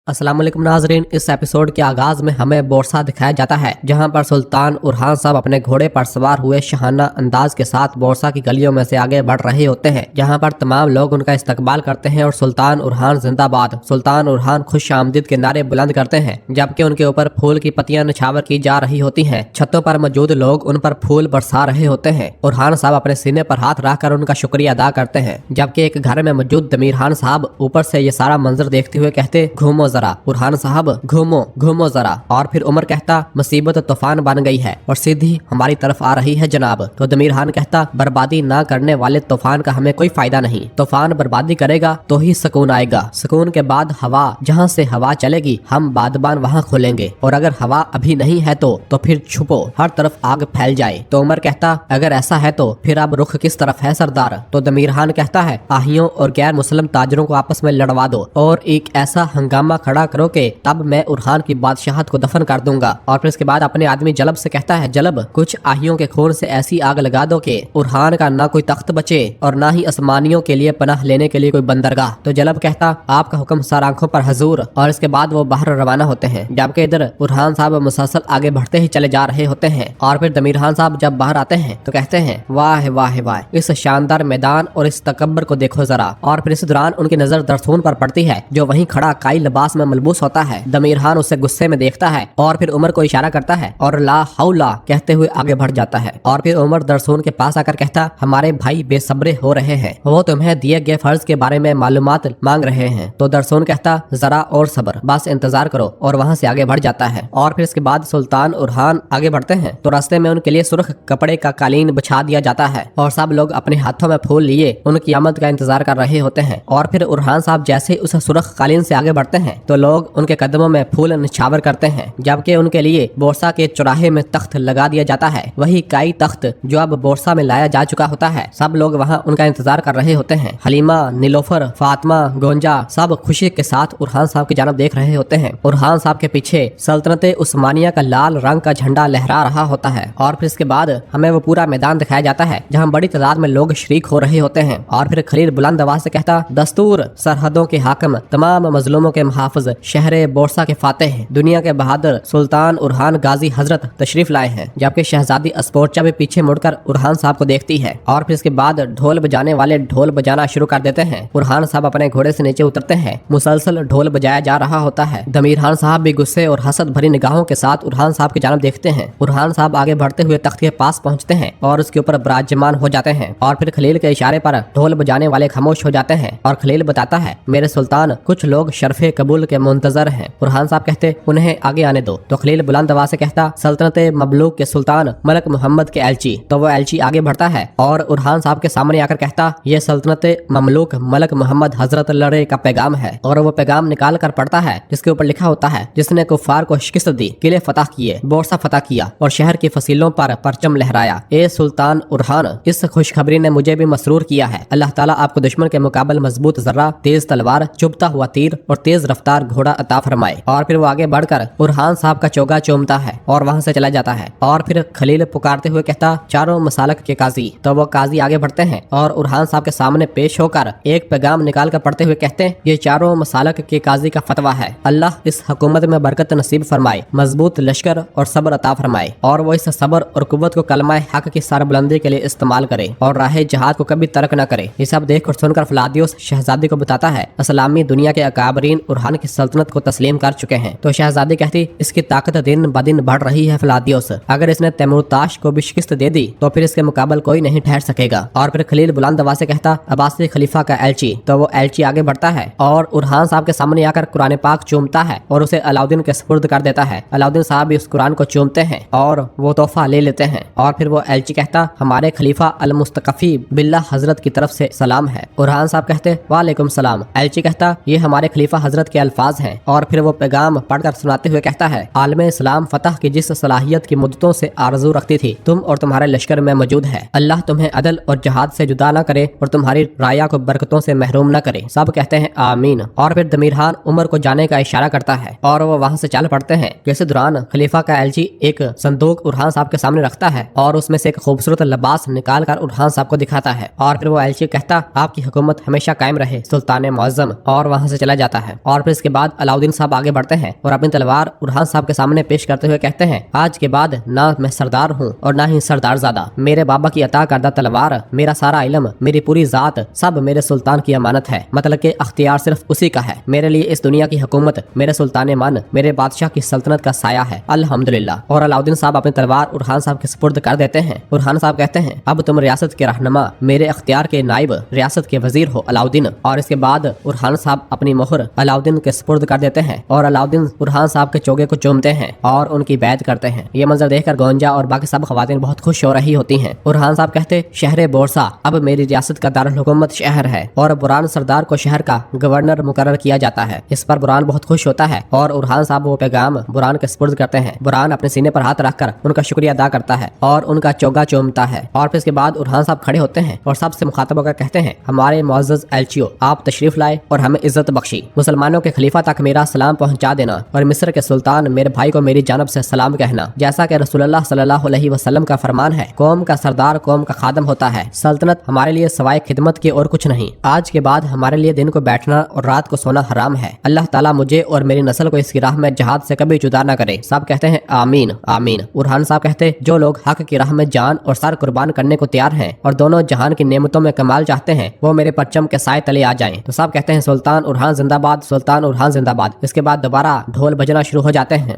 अस्सलाम वालेकुम नाजरीन। इस एपिसोड के आगाज में हमें बोरसा दिखाया जाता है जहां पर सुल्तान उरहान साहब अपने घोड़े पर सवार हुए शहाना अंदाज के साथ बोरसा की गलियों में से आगे बढ़ रहे होते हैं, जहां पर तमाम लोग उनका इस्तकबाल करते हैं और सुल्तान उरहान जिंदाबाद, सुल्तान उरहान खुश आमदीद के नारे बुलंद करते हैं, जबकि उनके ऊपर फूल की पत्तियां निछावर की जा रही होती हैं। छतों पर मौजूद लोग उन पर फूल बरसा रहे होते हैं। उरहान साहब अपने सीने पर हाथ रखकर उनका शुक्रिया अदा करते हैं, जबकि एक घर में मौजूद दमीर खान साहब ऊपर से ये सारा मंजर देखते हुए कहते, घूमो जरा उरहान साहब, घूमो घूमो जरा। और फिर उमर कहता, मुसीबत तूफान बन गई है और सीधी हमारी तरफ आ रही है जनाब। तो दमीर खान कहता, बर्बादी ना करने वाले तूफान का हमें कोई फायदा नहीं, तूफान बर्बादी करेगा तो ही सुकून आएगा, सुकून के बाद हवा, जहाँ से हवा चलेगी हम बादबान वहाँ खोलेंगे, और अगर हवा अभी नहीं है तो फिर छुपो, हर तरफ आग फैल जाए। तो उमर कहता, अगर ऐसा है तो फिर अब रुख किस तरफ है सरदार? तो दमीर खान कहता है, आहियों और गैर मुस्लिम ताजरों को आपस में लड़वा दो और एक ऐसा हंगामा खड़ा करो कि तब मैं उरहान की बादशाहत को दफन कर दूंगा। और फिर इसके बाद अपने आदमी जलब से कहता है, जलब कुछ आहियों के खून से ऐसी आग लगा दो कि उरहान का ना कोई तख्त बचे और ना ही आसमानियों के लिए पनाह लेने के लिए कोई बंदरगाह। तो जलब कहता, आपका हुक्म सर आंखों पर हजूर। और इसके बाद वो बाहर रवाना होते हैं, जबकि इधर उरहान साहब मुसलसल आगे बढ़ते ही चले जा रहे होते हैं। और फिर दमीर खान साहब जब बाहर आते हैं तो कहते हैं, वाह वाह वाह, इस शानदार मैदान और इस तकब्बर को देखो जरा। और फिर इस दौरान उनकी नजर दरसून पर पड़ती है जो वहीं खड़ा काई लिबास में मलबूस होता है। दमीर खान उसे गुस्से में देखता है और फिर उमर को इशारा करता है और ला हौला कहते हुए आगे बढ़ जाता है। और फिर उमर दरसून के पास आकर कहता, हमारे भाई बेसब्रे हो रहे हैं, वो तुम्हें दिए गए फर्ज के बारे में मालूमात मांग रहे हैं। तो दरसून कहता, जरा और सब्र, बस इंतजार करो, और वहाँ से आगे बढ़ जाता है। और फिर इसके बाद सुल्तान उरहान आगे बढ़ते हैं तो रास्ते में उनके लिए सुर्ख कपड़े का कालीन बिछा दिया जाता है और सब लोग अपने हाथों में फूल लिए उनकी आमद का इंतजार कर रहे होते हैं। और फिर उरहान साहब जैसे उस सुर्ख कालीन से आगे बढ़ते हैं तो लोग उनके कदमों में फूल निछावर करते हैं, जबकि उनके लिए बोरसा के चौराहे में तख्त लगा दिया जाता है, वही काई तख्त जो अब बोरसा में लाया जा चुका होता है। सब लोग वहाँ उनका इंतजार कर रहे होते हैं। हलीमा, नीलोफर, फातिमा, गोंजा सब खुशी के साथ उरहान साहब की जानब देख रहे होते हैं। उरहान साहब के पीछे सल्तनत उस्मानिया का लाल रंग का झंडा लहरा रहा होता है। और फिर इसके बाद हमें वो पूरा मैदान दिखाया जाता है जहाँ बड़ी तादाद में लोग शरीक हो रहे होते हैं। और फिर खलील बुलंद आवाज से कहता, दस्तूर, सरहदों के हाकिम, तमाम मजलूमों के मुहाफिज, शहर बोरसा के फातेह, दुनिया के बहादुर सुल्तान उरहान गाजी हजरत तशरीफ लाए हैं। जबकि शहजादी अस्पोर्चा भी पीछे मुड़कर उरहान साहब को देखती है। और फिर इसके बाद ढोल बजाने वाले ढोल बजाना शुरू कर देते हैं। उरहान साहब अपने घोड़े से नीचे उतरते हैं, मुसलसल ढोल बजाया जा रहा होता है। दमीर खान साहब भी गुस्से और हसद भरी निगाहों के साथ उरहान साहब की जानब देखते हैं। उरहान साहब आगे बढ़ते हुए तख्त के पास पहुंचते हैं और उसके ऊपर विराजमान हो जाते हैं। और फिर खलील के इशारे पर ढोल बजाने वाले खामोश हो जाते हैं और खलील बताता है, मेरे सुल्तान, कुछ लोग शर्फे कबूल के मुंतजर हैं। उरहान साहब कहते, उन्हें आगे आने दो। तो खलील बुलंद आवाज से कहता, सल्तनत ममलूक के सुल्तान मलक मोहम्मद के एलची। तो वो एलची आगे बढ़ता है और उरहान साहब के सामने आकर कहता, ये सल्तनत ममलूक मलक मोहम्मद हजरत लड़े का पैगाम है। और वो पैगाम निकाल कर पढ़ता है जिसके ऊपर लिखा होता है, जिसने कुफार को शिकस्त दी, किले फतह किए, बोरसा फतह किया और शहर की फसीलों पर परचम लहराया। ए सुल्तान उरहान, इस खुशखबरी ने मुझे भी मसरूर किया है। अल्लाह ताला आपको दुश्मन के मुकाबले मजबूत जर्रा, तेज तलवार, चुभता हुआ तीर और तेज रफ्तार घोड़ा अता फरमाए। और फिर वो आगे बढ़कर उरहान साहब का चोगा चूमता है और वहां से चला जाता है। और फिर खलील पुकारते हुए कहता, चारों मसालक के काजी। तो वो काजी आगे बढ़ते हैं और उरहान साहब के सामने पेश होकर एक पैगाम निकाल कर पढ़ते हुए कहते हैं, ये चारों मसालक के काजी का फतवा है, अल्लाह इस हुकूमत में बरकत नसीब फरमाए, मजबूत लश्कर और सब्र अता फरमाए, और वो इस सब्र और कुव्वत को कलमाए हक की सरबुलंदी के लिए इस्तेमाल करे और राह जहाद को कभी तर्क न करे। ये सब देख और सुनकर फलादियोस शहजादी को बताता है, असलामी दुनिया के अकाबरीन उरहान की सल्तनत को तस्लीम कर चुके हैं। तो शहजादी कहती, इसकी ताकत दिन ब दिन बढ़ रही है फलादियोस, अगर इसने तैमूरताश को भी शिकस्त दे दी तो फिर इसके मुकाबले कोई नहीं ठहर सकेगा। और फिर खलील बुलंद आवाज से कहता, अब्बासी खलीफा का एलची। तो वो एलची आगे बढ़ता है और उरहान साहब के सामने आकर कुरान पाक चूमता है और उसे अलाउद्दीन के सुपुर्द कर देता है। अलाउद्दीन साहब भी उस कुरान को चूमते हैं और वो तोहफा ले लेते हैं। और फिर वो एलची कहता, हमारे खलीफा अल मुस्तकफी बिल्ला हजरत की तरफ से सलाम है। उरहान साहब कहते, वालेकुम सलाम। एलची कहता, ये हमारे खलीफा हजरत के अल्फाज हैं। और फिर वो पैगाम पढ़कर सुनाते हुए कहता है, आलम इस्लाम फतह की जिस सलाहियत की मुद्दतों से आरजू रखती थी, तुम और तुम्हारे लश्कर में मौजूद है। अल्लाह तुम्हें अदल और जहाद से जुदा न करे और तुम्हारी राया को बरकतों से महरूम न करे। सब कहते हैं आमीन। और फिर दमीर खान उमर को जाने का इशारा करता है और वो वहाँ से चल पड़ते हैं। इस दौरान खलीफा का एलची एक संदूक उरहान साहब के सामने रखता है और उसमें से एक खूबसूरत लिबास निकाल कर उरहान साहब को दिखाता है। और फिर वो एलची कहता, आपकी हुकूमत हमेशा कायम रहे सुल्तान मुअज्जम, और वहाँ से चला जाता है। और फिर इसके बाद अलाउद्दीन साहब आगे बढ़ते हैं और अपनी तलवार उरहान साहब के सामने पेश करते हुए कहते हैं, आज के बाद ना मैं सरदार हूँ और ना ही सरदारजादा। मेरे बाबा की अता करदा तलवार, मेरा सारा इल्म, मेरी पूरी जात सब मेरे सुल्तान की अमानत है। मतलब कि अख्तियार सिर्फ उसी का है। मेरे लिए इस दुनिया की हुकूमत मेरे सुल्तान मन, मेरे बादशाह की सल्तनत का साया है, अल्हम्दुलिल्लाह। और अलाउद्दीन साहब अपनी तलवार उरहान साहब के सुपुर्द कर देते हैं। उरहान साहब कहते हैं, अब तुम रियासत के रहनुमा, मेरे अख्तियार के नाइब, रियासत के वजीर हो अलाउद्दीन। और इसके बाद उरहान साहब अपनी मोहर अलाउद्दीन के सुपुर्द कर देते हैं और अलाउद्दीन उरहान साहब के चोगे को चूमते हैं और उनकी बैत करते हैं। ये मंजर देखकर गोंजा और बाकी सब खवातीन बहुत खुश हो रही होती हैं। उरहान साहब कहते, शहर बोरसा अब मेरी रियासत का दारुल हुकूमत शहर है और बुरान सरदार को शहर का गवर्नर मुकर्रर किया जाता है। इस पर बुरान बहुत खुश होता है और उरहान साहब वो पैगाम बुरान के सुपुर्द करते हैं। बुरान अपने सीने पर हाथ रखकर उनका शुक्रिया अदा करता है और उनका चोगा चूमता है। और फिर इसके बाद उरहान साहब खड़े होते हैं और सबसे मुखातब होकर कहते हैं, हमारे मुअज़्ज़ज़ एल्चियो, आप तशरीफ लाए और हमें इज्जत बख्शी। मुसलमानों के खलीफा तक मेरा सलाम पहुंचा देना और मिस्र के सुल्तान मेरे भाई को मेरी जानब से सलाम कहना। जैसा कि रसूलुल्लाह सल्लल्लाहु अलैहि वसल्लम का फरमान है, कौम का सरदार कौम का खादम होता है। सल्तनत हमारे लिए सवाए खिदमत के और कुछ नहीं। आज के बाद हमारे लिए दिन को बैठना और रात को सोना हराम है। अल्लाह ताला मुझे और मेरी नस्ल को इसकी राह में जहाद से कभी जुदा न करे। सब कहते हैं आमीन आमीन। उरहान साहब कहते, जो लोग हक की राह में जान और सर कुर्बान करने को तैयार हैं और दोनों जहान की नेमतों में कमाल चाहते हैं, वो मेरे परचम के साए तले आ जाएं। तो सब कहते हैं, सुल्तान उरहान जिंदाबाद, सुल्तान उरहान जिंदाबाद। इसके बाद दोबारा ढोल बजना शुरू हो जाते हैं।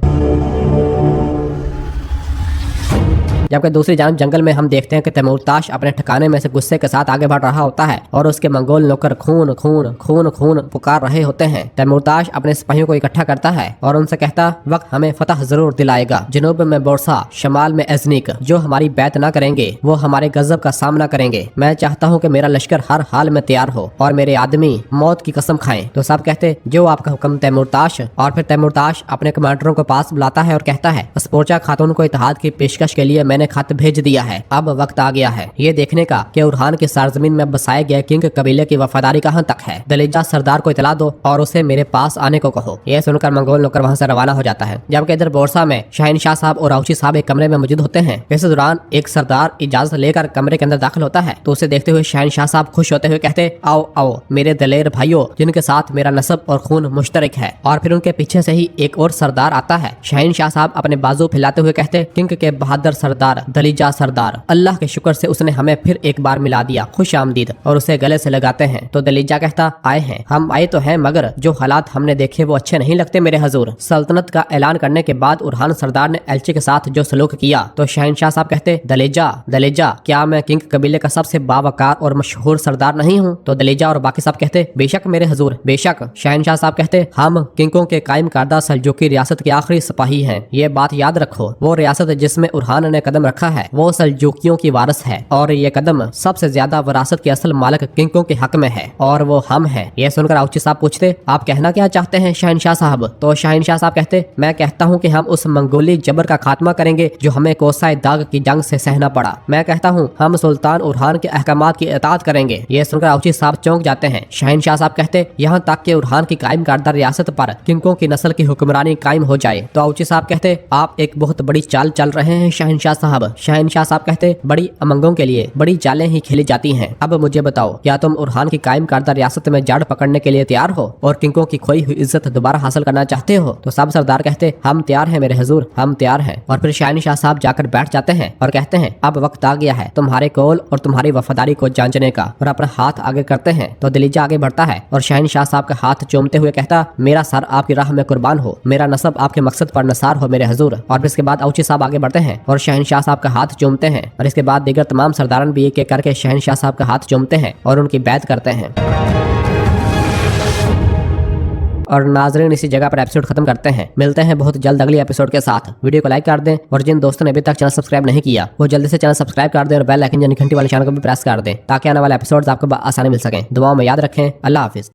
जबकि दूसरी जानब जंगल में हम देखते हैं कि तैमूरताश अपने ठिकाने में से गुस्से के साथ आगे बढ़ रहा होता है और उसके मंगोल नौकर खून खून खून खून पुकार रहे होते हैं। तैमूरताश अपने सिपाहियों को इकट्ठा करता है और उनसे कहता, वक्त हमें फतह जरूर दिलाएगा। जनूब में बोरसा, शमाल में एजनिक, जो हमारी बैत ना करेंगे वो हमारे गजब का सामना करेंगे। मैं चाहता हूँ कि मेरा लश्कर हर हाल में तैयार हो और मेरे आदमी मौत की कसम खाएं। तो सब कहते, जो आपका हुक्म तैमूरताश। और फिर तैमूरताश अपने कमांडरों को पास बुलाता है और कहता है, स्पोर्चा खातून को इत्तेहाद की पेशकश के लिए मैंने खत भेज दिया है। अब वक्त आ गया है ये देखने का कि उरहान की सरजमीन में बसाए गए किंग कबीले की वफादारी कहाँ तक है। दलीजा सरदार को इतला दो और उसे मेरे पास आने को कहो। ये सुनकर मंगोल नौकर वहाँ से रवाना हो जाता है। जबकि इधर बोरसा में शहनशाह साहब और औची साहब एक कमरे में मौजूद होते हैं। इस दौरान एक सरदार इजाजत लेकर कमरे के अंदर दाखिल होता है तो उसे देखते हुए शहनशाह साहब खुश होते हुए कहते, आओ आओ मेरे दलेर भाइयों, जिनके साथ मेरा नस्ब और खून मुश्तरक है। और फिर उनके पीछे से ही एक और सरदार आता है। शहनशाह साहब अपने बाजू फैलाते हुए कहते, किंग के बहादुर सरदार दलीजा सरदार, अल्लाह के शुक्र से उसने हमें फिर एक बार मिला दिया, खुश आमदीद। और उसे गले से लगाते हैं। तो दलीजा कहता, आए हैं, हम आए तो हैं, मगर जो हालात हमने देखे वो अच्छे नहीं लगते मेरे हजूर। सल्तनत का ऐलान करने के बाद उरहान सरदार ने एल्ची के साथ जो सलूक किया तो शहनशाह साहब कहते, दलीजा दलीजा, क्या मैं किंग कबीले का सबसे बावकार और मशहूर सरदार नहीं हूँ? तो दलीजा और बाकी सब कहते, बेशक मेरे हजूर बेशक। शहनशाह साहब कहते, हम किंगों के कायम करदा सल्जूकी रियासत के आखिरी सिपाही हैं। ये बात याद रखो, वो रियासत जिसमें उरहान ने कदम रखा है वो सल्जूकियों की वारस है और ये कदम सबसे ज्यादा विरासत के असल मालिक किंगों के हक में है और वो हम हैं। ये सुनकर औची साहब पूछते, आप कहना क्या चाहते हैं शहनशाह साहब? तो शहनशाह साहब कहते, मैं कहता हूँ कि हम उस मंगोली जबर का खात्मा करेंगे जो हमें कोसाए दाग की जंग से सहना पड़ा। मैं कहता हूँ हम सुल्तान उरहान के अहकामात की इताअत करेंगे। ये सुनकर औची साहब चौंक जाते हैं। शहनशाह साहब कहते, यहाँ तक कि उरहान की कायम करदा रियासत पर किंगों की नस्ल की हुक्मरानी कायम हो जाए। तो औची साहब कहते, आप एक बहुत बड़ी चाल चल रहे हैं शहनशाह साहब। शहनशाह साहब कहते, बड़ी अमंगों के लिए बड़ी चालें ही खेली जाती हैं। अब मुझे बताओ, क्या तुम उरहान की कायम करदा रियासत में जड़ पकड़ने के लिए तैयार हो और किंगों की खोई हुई इज्जत दोबारा हासिल करना चाहते हो? तो सब सरदार कहते, हम तैयार हैं मेरे हुजूर, हम तैयार हैं। और फिर शहनशाह साहब जाकर बैठ जाते हैं और कहते हैं, अब वक्त आ गया है तुम्हारे कौल और तुम्हारी वफादारी को जांचने का। और अपना हाथ आगे करते हैं तो दलीजा आगे बढ़ता है और शहनशाह साहब का हाथ चूमते हुए कहता, मेरा सर आपकी राह में कुर्बान हो, मेरा नसब आपके मकसद पर नसार हो मेरे हुजूर। और फिर इसके बाद औची साहब आगे बढ़ते हैं और शहनशाह साहब का हाथ चूमते हैं और इसके बाद दीगर तमाम सरदारन भी एक एक करके शहनशाह साहब का हाथ चूमते हैं और उनकी बैत करते हैं। और नाज़रीन, इसी जगह पर एपिसोड खत्म करते हैं। मिलते हैं बहुत जल्द अगली एपिसोड के साथ। वीडियो को लाइक कर दें और जिन दोस्तों ने अभी तक चैनल सब्सक्राइब नहीं किया वो जल्दी से चैनल सब्सक्राइब कर दें और बेल आइकन यानी घंटी वाले निशान को भी प्रेस कर दें ताकि आने वाले एपिसोड्स आपको आसानी मिल सकें। दुआओं में याद रखें। अल्लाह हाफिज।